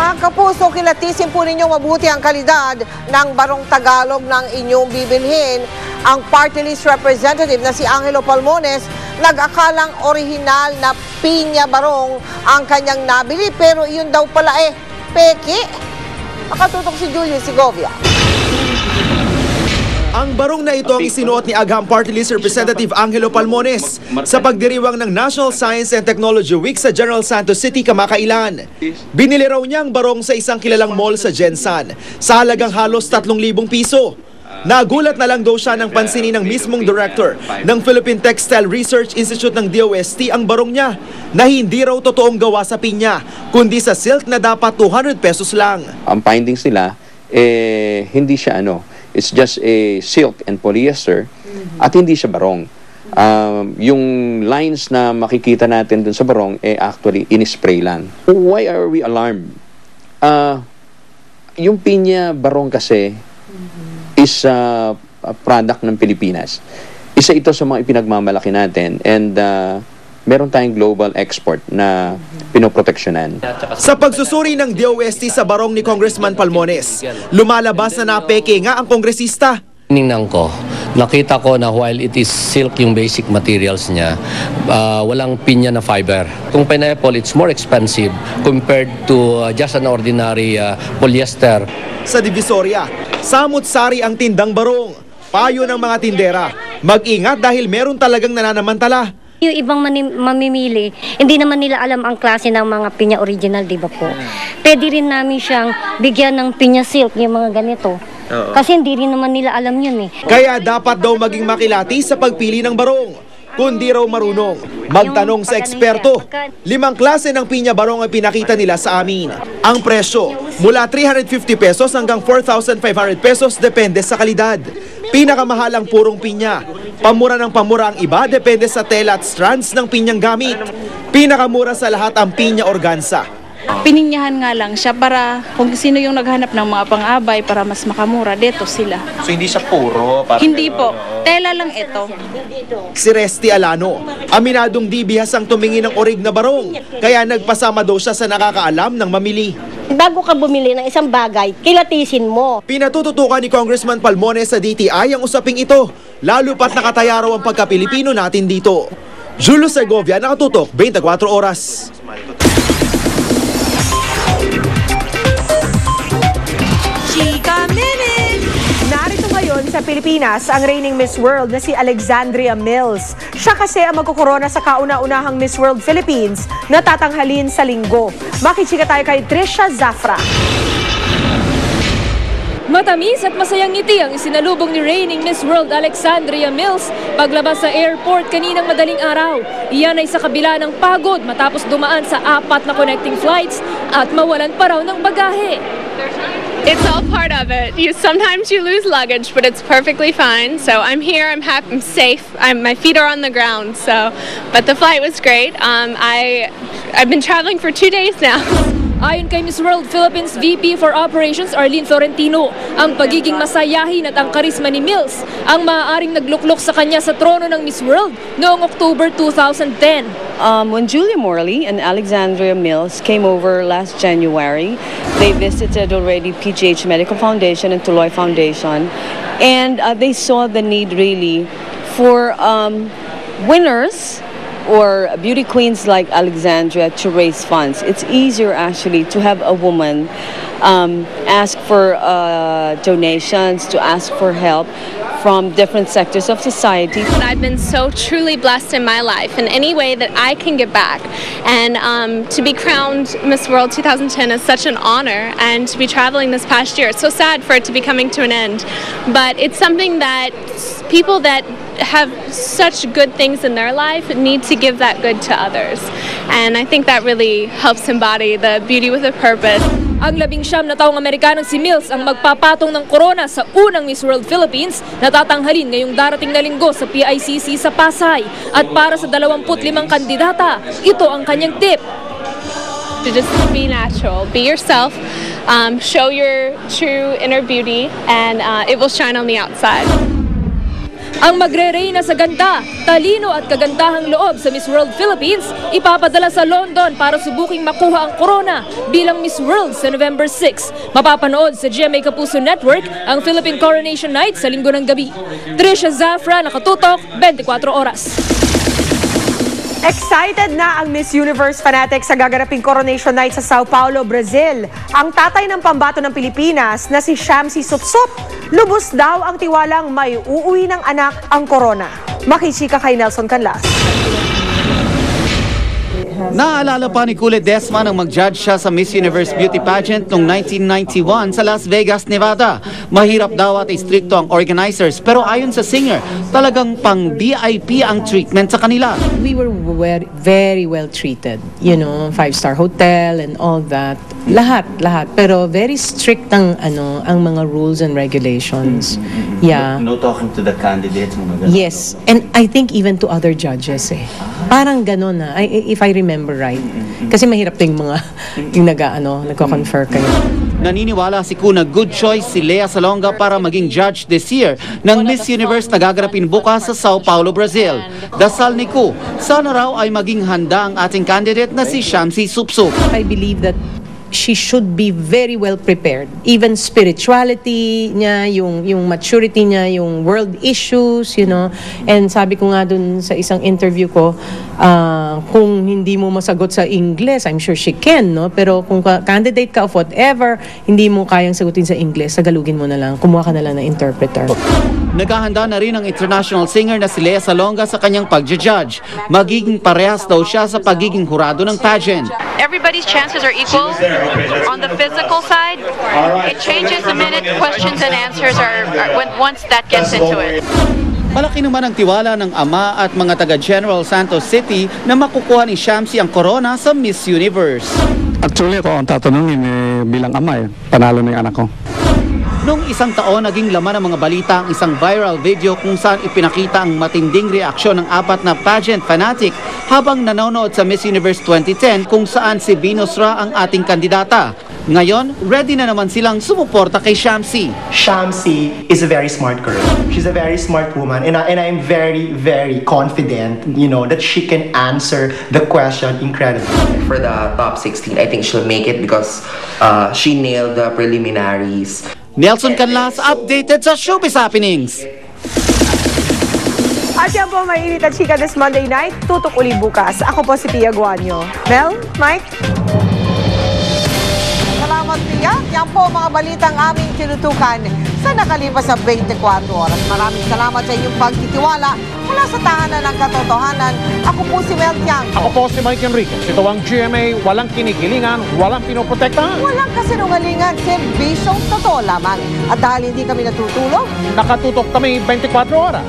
Mga kapuso, kilatisin po ninyong mabuti ang kalidad ng barong Tagalog ng inyong bibilhin. Ang party list representative na si Angelo Palmones nag-akalang orihinal na pinya barong ang kanyang nabili, pero yun daw pala peke. Makatutok si Julius Segovia. Ang barong na ito ang isinuot ni Agham Party List Representative Angelo Palmones sa pagdiriwang ng National Science and Technology Week sa General Santos City kamakailan. Binili raw niya ang barong sa isang kilalang mall sa Gensan sa halagang halos 3,000 piso. Nagulat na lang daw siya ng pansinin ng mismong director ng Philippine Textile Research Institute ng DOST ang barong niya na hindi raw totoong gawa sa pinya, kundi sa silk na dapat 200 pesos lang. Ang findings nila, hindi siya it's just a silk and polyester at hindi siya barong. Yung lines na makikita natin dun sa barong actually in-spray lang. Why are we alarmed? Yung pinya barong kasi is a product ng Pilipinas. Isa ito sa mga ipinagmamalaki natin and meron tayong global export na pinoproteksyonan. Sa pagsusuri ng DOST sa barong ni Congressman Palmones, lumalabas na napeke nga ang kongresista. Tinignan ko, nakita ko na while it is silk yung basic materials niya, walang pinya na fiber. Kung pineapple, it's more expensive compared to just an ordinary polyester. Sa Divisoria, samut-sari ang tindang barong. Payo ng mga tindera, mag-ingat dahil meron talagang nananamantala. Yung ibang mamimili, hindi naman nila alam ang klase ng mga pinya original, di ba po? Pwede rin namin siyang bigyan ng pinya silk, yung mga ganito. Kasi hindi rin naman nila alam yun Kaya dapat daw maging makilati sa pagpili ng barong. Kundi raw marunong, magtanong sa eksperto. 5 klase ng pinya barong ang pinakita nila sa amin. Ang presyo, mula 350 pesos hanggang 4,500 pesos depende sa kalidad. Pinakamahal ang purong pinya. Pamura ng pamura ang iba depende sa tela at strands ng pinyang gamit. Pinakamura sa lahat ang pinya organza. Pininyahan nga lang siya para kung sino yung naghanap ng mga pang-abay para mas makamura, dito sila. So hindi siya puro? Hindi po. Tela lang ito. Si Resty Alano, aminadong di bihas ang tumingin ng orig na barong, kaya nagpasama daw siya sa nakakaalam ng mamili. Bago ka bumili ng isang bagay, kilatisin mo. Pinatututukan ni Congressman Palmones sa DTI ang usaping ito, lalo pat nakataya raw ang pagka-Pilipino natin dito. Julius Segovia, nakatutok, 24 oras. Chika Minute! Narito ngayon sa Pilipinas ang reigning Miss World na si Alexandria Mills. Siya kasi ang magkukorona sa kauna-unahang Miss World Philippines na tatanghalin sa linggo. Makichika tayo kay Trisha Zafra. Matamis at masayang ngiti ang isinalubong ni reigning Miss World Alexandria Mills paglabas sa airport kaninang madaling araw. Iyan ay sa kabila ng pagod matapos dumaan sa 4 na connecting flights at mawalan pa raw ng bagahe. It's all part of it. Sometimes you lose luggage, but it's perfectly fine. So I'm here, I'm happy, I'm safe. My feet are on the ground. But the flight was great. I've been traveling for 2 days now. Ayon kay Miss World Philippines VP for Operations Arlene Florentino, ang pagiging masayahin at ang karisma ni Mills ang maaaring nagluklok sa kanya sa trono ng Miss World noong October 2010. When Julia Morley and Alexandria Mills came over last January, they visited already PGH Medical Foundation and Tuloy Foundation, and they saw the need really for winners or beauty queens like Alexandria to raise funds. It's easier actually to have a woman ask for donations, to ask for help from different sectors of society. I've been so truly blessed in my life in any way that I can give back. And to be crowned Miss World 2010 is such an honor, and to be traveling this past year, it's so sad for it to be coming to an end. But it's something that people that have such good things in their life need to give that good to others. And I think that really helps embody the beauty with a purpose. Ang 19 na taong Amerikanong si Mills ang magpapatong ng corona sa unang Miss World Philippines na tatanghalin ngayong darating na linggo sa PICC sa Pasay. At para sa 25 kandidata, ito ang kanyang tip. To just be natural, be yourself, show your true inner beauty, and it will shine on the outside. Ang magre-reyna sa ganda, talino at kagandahang loob sa Miss World Philippines, ipapadala sa London para subuking makuha ang corona bilang Miss World sa November 6. Mapapanood sa GMA Kapuso Network ang Philippine Coronation Night sa Linggo ng gabi. Trisha Zafra, nakatutok, 24 oras. Excited na ang Miss Universe fanatics sa gaganaping Coronation Night sa Sao Paulo, Brazil. Ang tatay ng pambato ng Pilipinas na si Shamsi Supsup, lubos daw ang tiwalang may uuwi ng anak ang corona. Makisika kay Nelson Canlas. Naalala pa ni Kule Desma nang mag-judge siya sa Miss Universe Beauty Pageant noong 1991 sa Las Vegas, Nevada. Mahirap daw at istrikto ang organizers pero ayon sa singer, talagang pang VIP ang treatment sa kanila. We were very well treated, you know, 5-star hotel and all that. Lahat. Pero very strict ang mga rules and regulations. Yeah. No talking to the candidates, mga ganun. Yes, and I think even to other judges eh. Parang gano'n na, if I remember right. Kasi mahirap yung mga yung nagko-confer kayo. Naniniwala si Kuna good choice si Lea Salonga para maging judge this year ng Miss Universe na gaganapin bukas sa Sao Paulo, Brazil. Dasal ni Ku, sana raw ay maging handa ang ating candidate na si Shamsi Supsup. I believe that she should be very well prepared. Even spirituality niya, yung maturity niya, yung world issues, you know. And sabi ko nga dun sa isang interview ko, kung hindi mo masagot sa English, I'm sure she can, no? Pero kung candidate ka of whatever, hindi mo kayang sagutin sa English, Tagalogin mo na lang, kumuha ka na lang ng interpreter. Naghahanda na rin ang international singer na si Lea Salonga sa kanyang pag-judge. Magiging parehas daw siya sa pagiging hurado ng pageant. Everybody's chances are equal. On the physical side, it changes the minute questions and answers are once that gets into it. Malaki naman ang tiwala ng ama at mga taga General Santos City na makukuha ni Shamsi ang corona sa Miss Universe. Actually, ako ang tatanungin bilang ama panalo na yung anak ko. Noong isang taon, naging laman ng mga balita ang isang viral video kung saan ipinakita ang matinding reaksyon ng 4 na pageant fanatic habang nanonood sa Miss Universe 2010 kung saan si Binusra ang ating kandidata. Ngayon, ready na naman silang sumuporta kay Shamsi. Shamsi is a very smart girl. She's a very smart woman and I'm very, very confident, you know, that she can answer the question incredibly. For the top 16, I think she'll make it because she nailed the preliminaries. Nelson Canlas, updated sa Showbiz Happenings. At yan po, mainit at chika this Monday night. Tutok uli bukas. Ako po si Pia Guanyo. Mel, Mike? Salamat, Pia. Yan po mga balitang aming tinutukan sa nakalipas sa 24 oras. Maraming salamat sa inyong pagtitiwala mula sa tahanan ng katotohanan. Ako po si Mel Tiangco. Ako po si Mike Enriquez. Ito ang GMA, walang kinikilingan, walang pinoprotektahan. Walang kasinungalingan, serbisyong totoo lamang. At dahil hindi kami natutulog, nakatutok kami 24 oras.